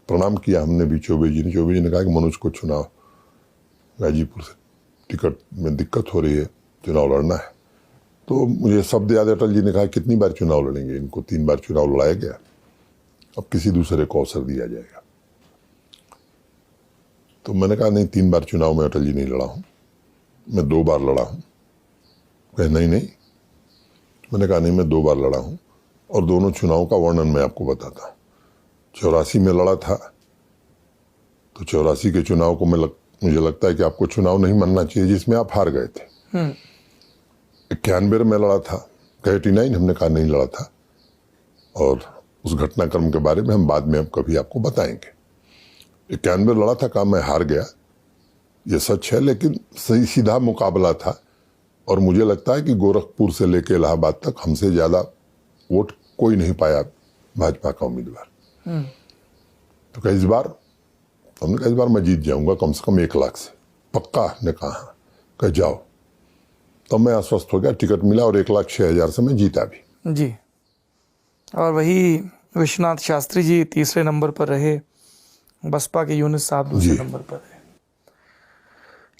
प्रणाम किया हमने भी चौबे जी ने कहा कि मनोज को चुनाव गाजीपुर से टिकट में दिक्कत हो रही है, चुनाव लड़ना है। तो मुझे शब्द याद है, अटल जी ने कहा कितनी बार चुनाव लड़ेंगे, इनको 3 बार चुनाव लड़ाया गया, अब किसी दूसरे को अवसर दिया जाएगा। तो मैंने कहा नहीं, 3 बार चुनाव में अटल जी नहीं लड़ा हूँ, मैं 2 बार लड़ा हूँ। कहे नहीं, मैंने कहा नहीं, मैं 2 बार लड़ा हूँ और दोनों चुनाव का वर्णन मैं आपको बताता हूँ। 84 में लड़ा था, तो 84 के चुनाव को मुझे लगता है कि आपको चुनाव नहीं मानना चाहिए जिसमें आप हार गए थे। 91 में लड़ा था, 89 हमने कहा नहीं लड़ा था, और उस घटनाक्रम के बारे में हम बाद में कभी आपको बताएंगे। 91 लड़ा था, कहा मैं हार गया, ये सच है, लेकिन सही सीधा मुकाबला था और मुझे लगता है कि गोरखपुर से लेकर इलाहाबाद तक हमसे ज्यादा वोट कोई नहीं पाया भाजपा का उम्मीदवार। तो कहा इस बार, हमने कहा इस बार मैं जीत जाऊंगा कम से कम 1 लाख से, पक्का? ने कहा कह जाओ। तब मैं आश्वस्त हो गया, टिकट मिला और 1,06,000 से मैं जीता भी। जी। और वही विश्वनाथ शास्त्री जी तीसरे नंबर पर रहे, बसपा के यूनुस साहब दूसरे नंबर पर रहे।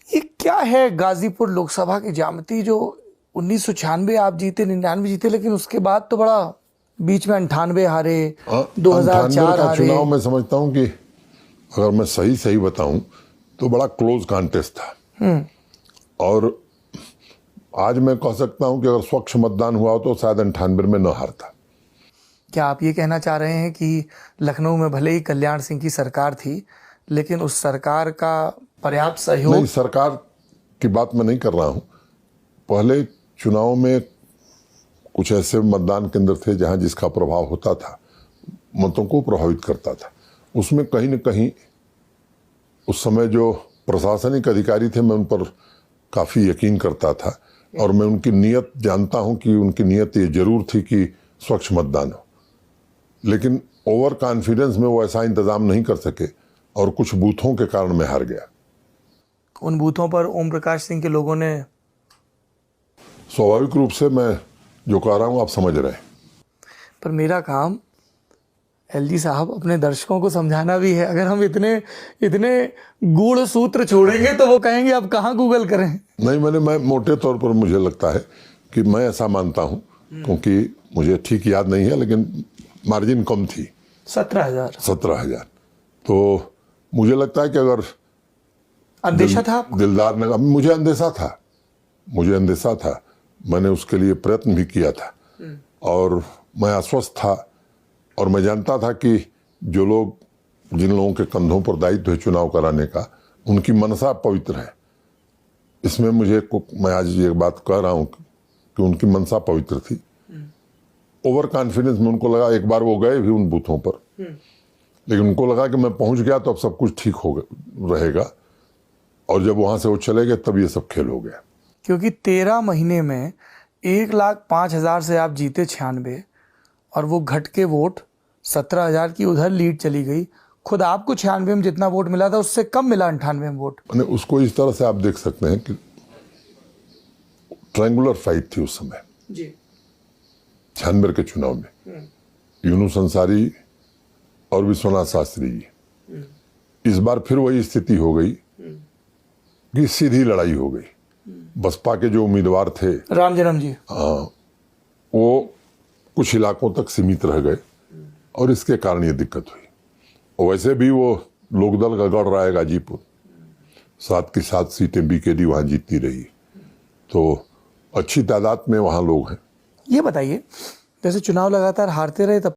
ये क्या है गाजीपुर लोकसभा की जामती, जो 1996 आप जीते, 99 जीते, लेकिन उसके बाद तो बड़ा बीच में 98 हारे, 2004 हारे। चुनाव मैं समझता हूं कि अगर मैं सही बताऊं तो बड़ा क्लोज कॉन्टेस्ट था। और आज मैं कह सकता हूं कि अगर स्वच्छ मतदान हुआ तो शायद 98 में न हारता। क्या आप ये कहना चाह रहे हैं कि लखनऊ में भले ही कल्याण सिंह की सरकार थी, लेकिन उस सरकार का पर्याप्त सहयोग? नहीं, सरकार की बात मैं नहीं कर रहा हूं। पहले चुनाव में कुछ ऐसे मतदान केंद्र थे जहां जिसका प्रभाव होता था, मतों को प्रभावित करता था। उसमें कहीं न कहीं उस समय जो प्रशासनिक अधिकारी थे, मैं उन पर काफी यकीन करता था और मैं उनकी नीयत जानता हूं कि उनकी नीयत ये जरूर थी कि स्वच्छ मतदान हो, लेकिन ओवर कॉन्फिडेंस में वो ऐसा इंतजाम नहीं कर सके और कुछ बूथों के कारण मैं हार गया। उन बूथों पर ओम प्रकाश सिंह के लोगों ने, स्वाभाविक रूप से मैं जो कह रहा हूं आप समझ रहे हैं। पर मेरा काम एलजी साहब अपने दर्शकों को समझाना भी है। अगर हम इतने गूढ़ सूत्र छोड़ेंगे तो वो कहेंगे अब कहाँ गूगल करें। नहीं, मैं मोटे तौर पर मुझे लगता है कि मैं ऐसा मानता हूं, क्योंकि मुझे ठीक याद नहीं है, लेकिन मार्जिन कम थी, 17,000। तो मुझे लगता है कि अगर अंदेशा था दिलदार ने, मुझे अंदेशा था, मैंने उसके लिए प्रयत्न भी किया था और मैं आश्वस्त था और मैं जानता था कि जो लोग, जिन लोगों के कंधों पर दायित्व है चुनाव कराने का, उनकी मनसा पवित्र है। इसमें मैं आज ये बात कह रहा हूं कि उनकी मनसा पवित्र थी। ओवर कॉन्फिडेंस में उनको लगा, एक बार वो गए भी उन बूथों पर, लेकिन उनको लगा कि मैं पहुंच गया तो अब सब कुछ ठीक हो रहेगा, और जब वहां से वो चले गए तब ये सब खेल हो गया। क्योंकि 13 महीने में 1,05,000 से आप जीते 96, और वो घट के वोट 17,000 की उधर लीड चली गई। खुद आपको 96 में जितना वोट मिला था उससे कम मिला 98 में वोट। उसको इस तरह से आप देख सकते हैं कि ट्रायंगुलर फाइट थी उस समय जी। 96 के चुनाव में यूनुस अंसारी और विश्वनाथ शास्त्री जी। इस बार फिर वही स्थिति हो गई कि सीधी लड़ाई हो गई। बसपा के जो उम्मीदवार थे, राम जन्म जी, हाँ, वो कुछ इलाकों तक सीमित रह गए और इसके कारण ये दिक्कत हुई। और वैसे भी वो लोकदल का गढ़ रहा है गाजीपुर, 7 की 7 सीटें बीकेडी वहां जीतती रही, तो अच्छी तादाद में वहां लोग हैं। ये बताइए, जैसे चुनाव लगातार हारते रहे तब